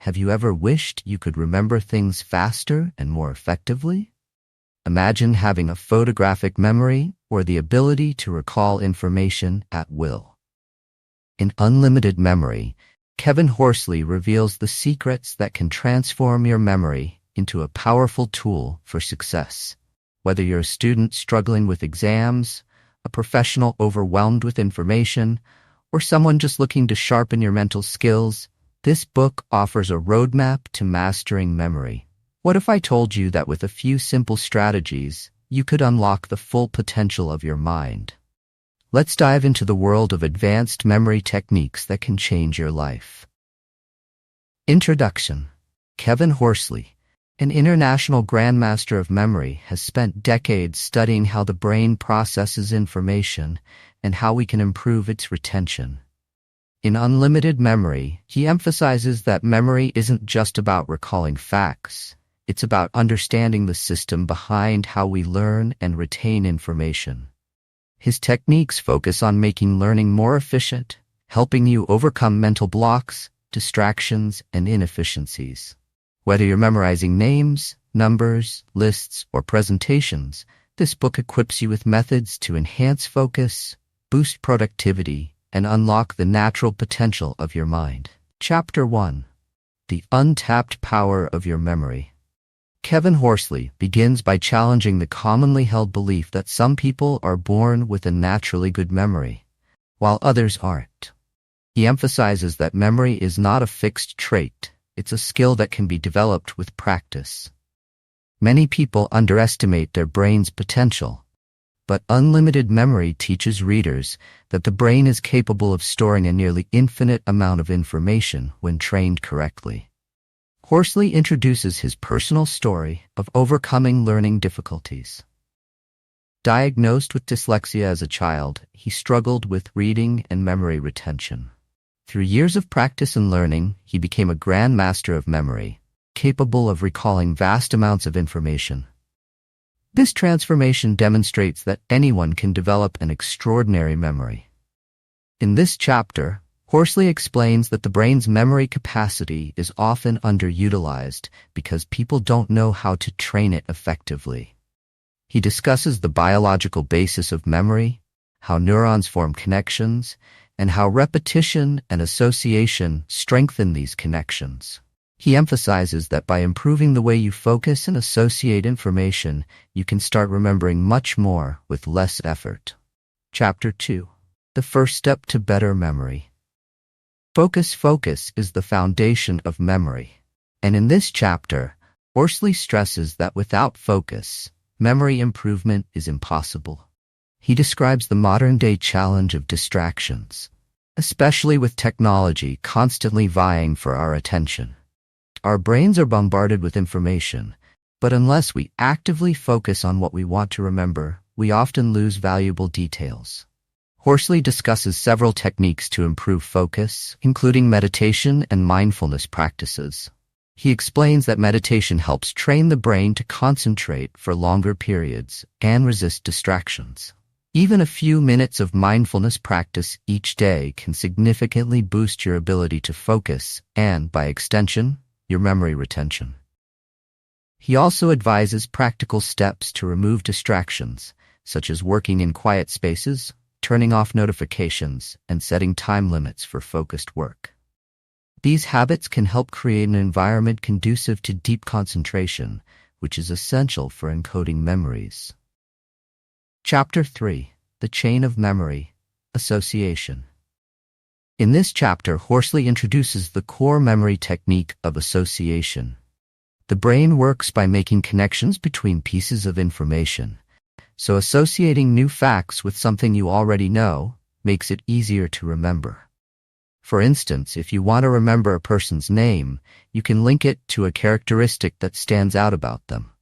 Have you ever wished you could remember things faster and more effectively? Imagine having a photographic memory or the ability to recall information at will. In Unlimited Memory, Kevin Horsley reveals the secrets that can transform your memory into a powerful tool for success. Whether you're a student struggling with exams, a professional overwhelmed with information, or someone just looking to sharpen your mental skills, this book offers a roadmap to mastering memory. What if I told you that with a few simple strategies, you could unlock the full potential of your mind? Let's dive into the world of advanced memory techniques that can change your life. Introduction. Kevin Horsley, an international grandmaster of memory, has spent decades studying how the brain processes information and how we can improve its retention. In Unlimited Memory, he emphasizes that memory isn't just about recalling facts. It's about understanding the system behind how we learn and retain information. His techniques focus on making learning more efficient, helping you overcome mental blocks, distractions, and inefficiencies. Whether you're memorizing names, numbers, lists, or presentations, this book equips you with methods to enhance focus, boost productivity, and unlock the natural potential of your mind. Chapter 1. The Untapped Power of Your Memory. Kevin Horsley begins by challenging the commonly held belief that some people are born with a naturally good memory, while others aren't. He emphasizes that memory is not a fixed trait. It's a skill that can be developed with practice. Many people underestimate their brain's potential, but Unlimited Memory teaches readers that the brain is capable of storing a nearly infinite amount of information when trained correctly. Horsley introduces his personal story of overcoming learning difficulties. Diagnosed with dyslexia as a child, he struggled with reading and memory retention. Through years of practice and learning, he became a grandmaster of memory, capable of recalling vast amounts of information. This transformation demonstrates that anyone can develop an extraordinary memory. In this chapter, Horsley explains that the brain's memory capacity is often underutilized because people don't know how to train it effectively. He discusses the biological basis of memory, how neurons form connections, and how repetition and association strengthen these connections. He emphasizes that by improving the way you focus and associate information, you can start remembering much more with less effort. Chapter 2. The First Step to Better Memory. Focus is the foundation of memory. And in this chapter, Horsley stresses that without focus, memory improvement is impossible. He describes the modern-day challenge of distractions, especially with technology constantly vying for our attention. Our brains are bombarded with information, but unless we actively focus on what we want to remember, we often lose valuable details. Horsley discusses several techniques to improve focus, including meditation and mindfulness practices. He explains that meditation helps train the brain to concentrate for longer periods and resist distractions. Even a few minutes of mindfulness practice each day can significantly boost your ability to focus and, by extension, your memory retention. He also advises practical steps to remove distractions, such as working in quiet spaces, turning off notifications, and setting time limits for focused work. These habits can help create an environment conducive to deep concentration, which is essential for encoding memories. Chapter 3. The Chain of Memory. Association. In this chapter, Horsley introduces the core memory technique of association. The brain works by making connections between pieces of information, so associating new facts with something you already know makes it easier to remember. For instance, if you want to remember a person's name, you can link it to a characteristic that stands out about them.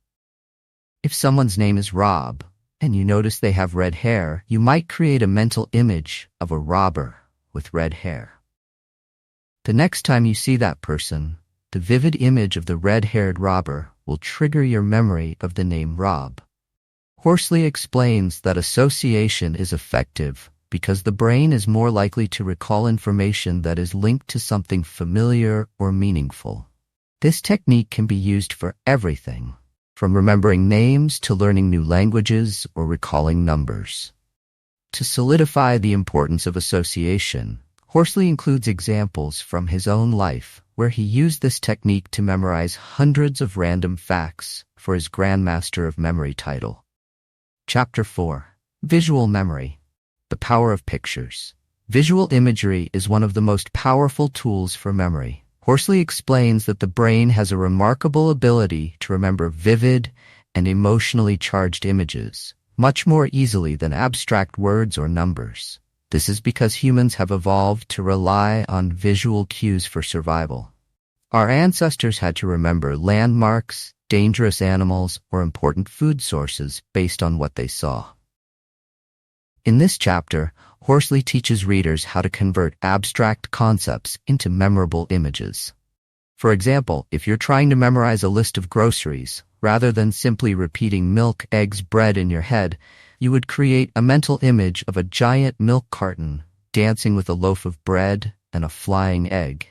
If someone's name is Rob, and you notice they have red hair, you might create a mental image of a robber with red hair. The next time you see that person, the vivid image of the red-haired robber will trigger your memory of the name Rob. Horsley explains that association is effective because the brain is more likely to recall information that is linked to something familiar or meaningful. This technique can be used for everything, from remembering names to learning new languages or recalling numbers. To solidify the importance of association, Horsley includes examples from his own life where he used this technique to memorize hundreds of random facts for his Grandmaster of Memory title. Chapter 4. Visual Memory. The Power of Pictures. Visual imagery is one of the most powerful tools for memory. Horsley explains that the brain has a remarkable ability to remember vivid and emotionally charged images much more easily than abstract words or numbers. This is because humans have evolved to rely on visual cues for survival. Our ancestors had to remember landmarks, dangerous animals, or important food sources based on what they saw. In this chapter, Horsley teaches readers how to convert abstract concepts into memorable images. For example, if you're trying to memorize a list of groceries, rather than simply repeating milk, eggs, bread in your head, you would create a mental image of a giant milk carton dancing with a loaf of bread and a flying egg.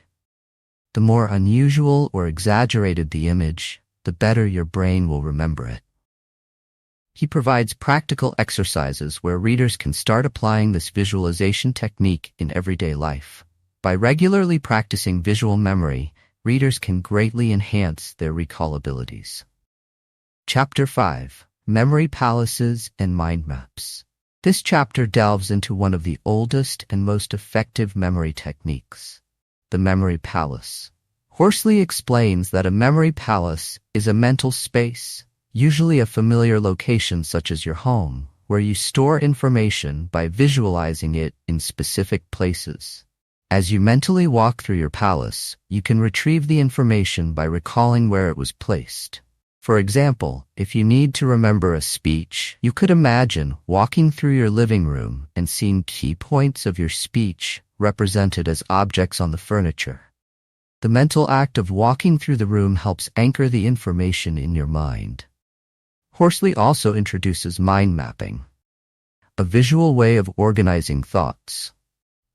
The more unusual or exaggerated the image, the better your brain will remember it. He provides practical exercises where readers can start applying this visualization technique in everyday life. By regularly practicing visual memory, readers can greatly enhance their recall abilities. Chapter 5. Memory Palaces and Mind Maps. This chapter delves into one of the oldest and most effective memory techniques, the memory palace. Horsley explains that a memory palace is a mental space, usually a familiar location such as your home, where you store information by visualizing it in specific places. As you mentally walk through your palace, you can retrieve the information by recalling where it was placed. For example, if you need to remember a speech, you could imagine walking through your living room and seeing key points of your speech represented as objects on the furniture. The mental act of walking through the room helps anchor the information in your mind. Horsley also introduces mind mapping, a visual way of organizing thoughts.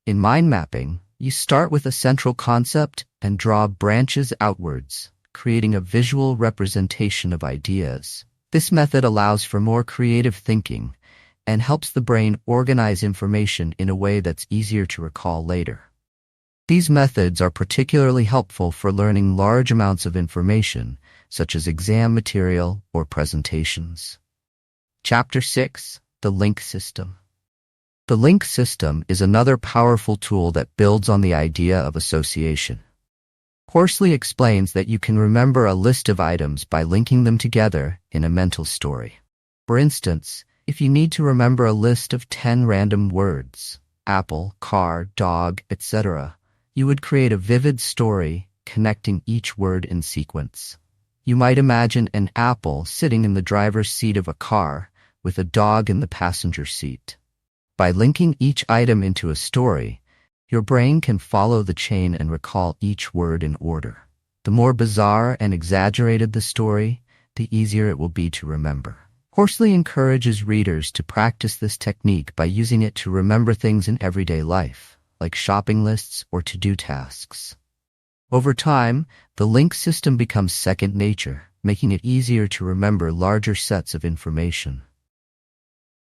In mind mapping, you start with a central concept and draw branches outwards, creating a visual representation of ideas. This method allows for more creative thinking and helps the brain organize information in a way that's easier to recall later. These methods are particularly helpful for learning large amounts of information, such as exam material or presentations. Chapter 6. The Link System. The link system is another powerful tool that builds on the idea of association. Horsley explains that you can remember a list of items by linking them together in a mental story. For instance, if you need to remember a list of 10 random words, apple, car, dog, etc., you would create a vivid story connecting each word in sequence. You might imagine an apple sitting in the driver's seat of a car with a dog in the passenger seat. By linking each item into a story, your brain can follow the chain and recall each word in order. The more bizarre and exaggerated the story, the easier it will be to remember. Horsley encourages readers to practice this technique by using it to remember things in everyday life, like shopping lists or to-do tasks. Over time, the link system becomes second nature, making it easier to remember larger sets of information.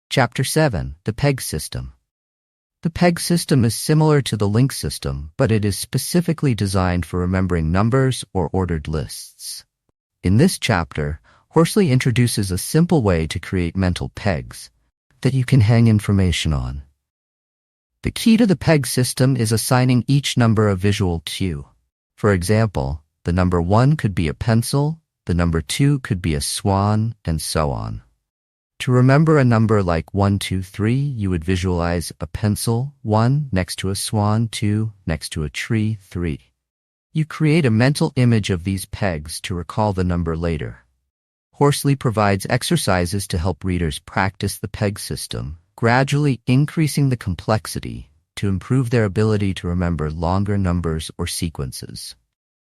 Chapter 7. The PEG System. The PEG system is similar to the link system, but it is specifically designed for remembering numbers or ordered lists. In this chapter, Horsley introduces a simple way to create mental pegs that you can hang information on. The key to the PEG system is assigning each number a visual cue. For example, the number 1 could be a pencil, the number 2 could be a swan, and so on. To remember a number like 1, 2, 3, you would visualize a pencil, 1, next to a swan, 2, next to a tree, 3. You create a mental image of these pegs to recall the number later. Horsley provides exercises to help readers practice the PEG system, gradually increasing the complexity to improve their ability to remember longer numbers or sequences.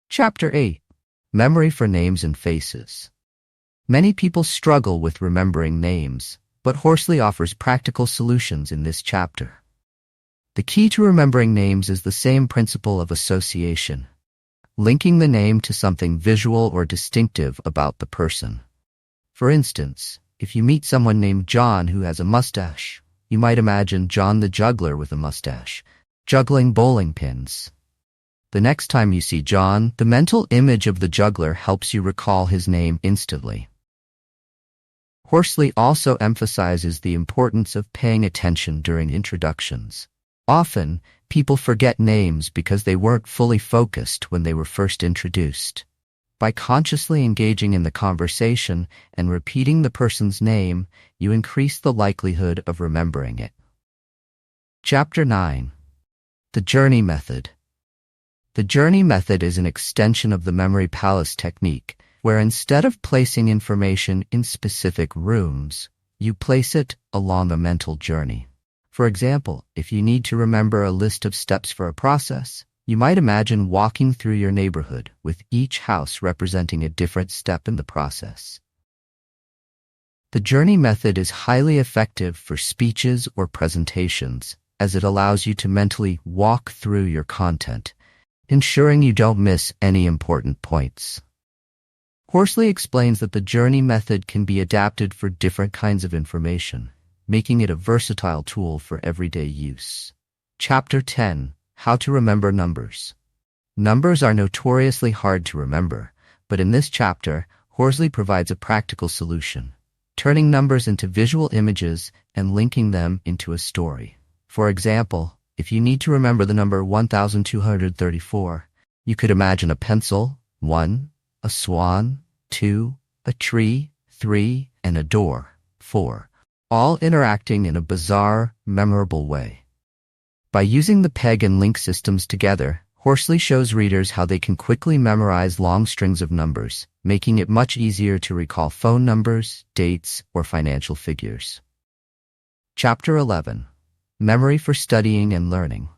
Chapter 8. Memory for Names and Faces. Many people struggle with remembering names, but Horsley offers practical solutions in this chapter. The key to remembering names is the same principle of association. linking the name to something visual or distinctive about the person. For instance, if you meet someone named John who has a mustache, you might imagine John the juggler with a mustache, juggling bowling pins. The next time you see John, the mental image of the juggler helps you recall his name instantly. Horsley also emphasizes the importance of paying attention during introductions. Often, people forget names because they weren't fully focused when they were first introduced. By consciously engaging in the conversation and repeating the person's name, you increase the likelihood of remembering it. Chapter 9. The Journey Method. The journey method is an extension of the memory palace technique, where instead of placing information in specific rooms, you place it along a mental journey. For example, if you need to remember a list of steps for a process, you might imagine walking through your neighborhood, with each house representing a different step in the process. The journey method is highly effective for speeches or presentations, as it allows you to mentally walk through your content, ensuring you don't miss any important points. Horsley explains that the journey method can be adapted for different kinds of information, making it a versatile tool for everyday use. Chapter 10. How to remember numbers. Numbers are notoriously hard to remember, but in this chapter, Horsley provides a practical solution, turning numbers into visual images and linking them into a story. For example, if you need to remember the number 1234, you could imagine a pencil, 1, a swan, 2, a tree, 3, and a door, 4, all interacting in a bizarre, memorable way. By using the peg and link systems together, Horsley shows readers how they can quickly memorize long strings of numbers, making it much easier to recall phone numbers, dates, or financial figures. Chapter 11. Memory for Studying and Learning.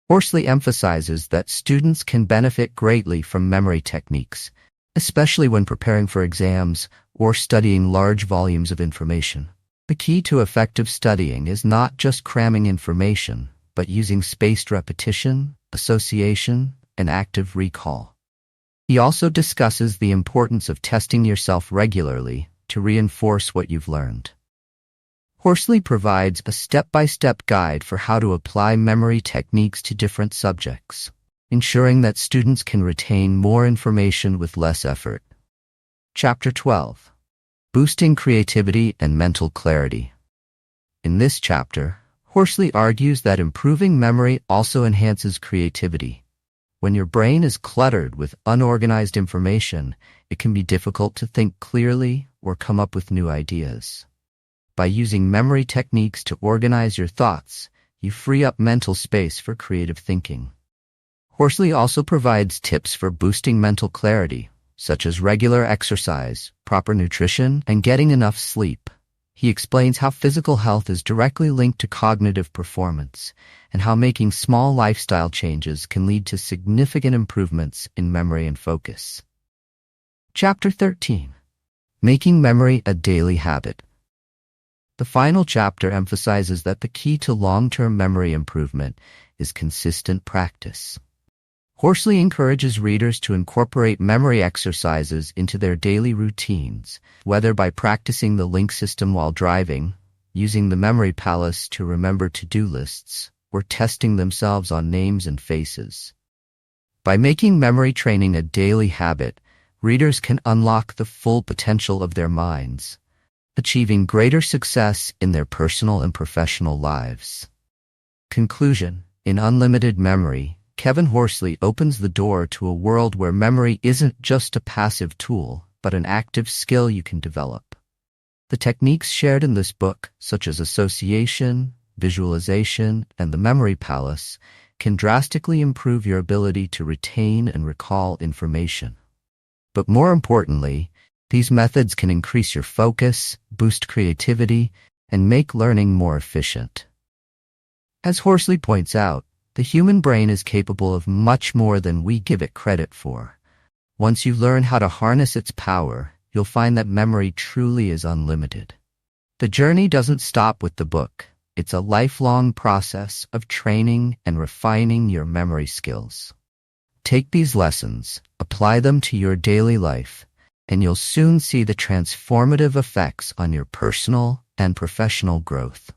Horsley emphasizes that students can benefit greatly from memory techniques, especially when preparing for exams or studying large volumes of information. The key to effective studying is not just cramming information, but using spaced repetition, association, and active recall. He also discusses the importance of testing yourself regularly to reinforce what you've learned. Horsley provides a step-by-step guide for how to apply memory techniques to different subjects, ensuring that students can retain more information with less effort. Chapter 12. Boosting Creativity and Mental Clarity. In this chapter, Horsley argues that improving memory also enhances creativity. When your brain is cluttered with unorganized information, it can be difficult to think clearly or come up with new ideas. By using memory techniques to organize your thoughts, you free up mental space for creative thinking. Horsley also provides tips for boosting mental clarity, such as regular exercise, proper nutrition, and getting enough sleep. He explains how physical health is directly linked to cognitive performance, and how making small lifestyle changes can lead to significant improvements in memory and focus. Chapter 13. Making memory a daily habit. The final chapter emphasizes that the key to long-term memory improvement is consistent practice. Horsley encourages readers to incorporate memory exercises into their daily routines, whether by practicing the link system while driving, using the memory palace to remember to-do lists, or testing themselves on names and faces. By making memory training a daily habit, readers can unlock the full potential of their minds, achieving greater success in their personal and professional lives. Conclusion. In Unlimited Memory, Kevin Horsley opens the door to a world where memory isn't just a passive tool, but an active skill you can develop. The techniques shared in this book, such as association, visualization, and the memory palace, can drastically improve your ability to retain and recall information. But more importantly, these methods can increase your focus, boost creativity, and make learning more efficient. As Horsley points out, the human brain is capable of much more than we give it credit for. Once you learn how to harness its power, you'll find that memory truly is unlimited. The journey doesn't stop with the book. It's a lifelong process of training and refining your memory skills. Take these lessons, apply them to your daily life, and you'll soon see the transformative effects on your personal and professional growth.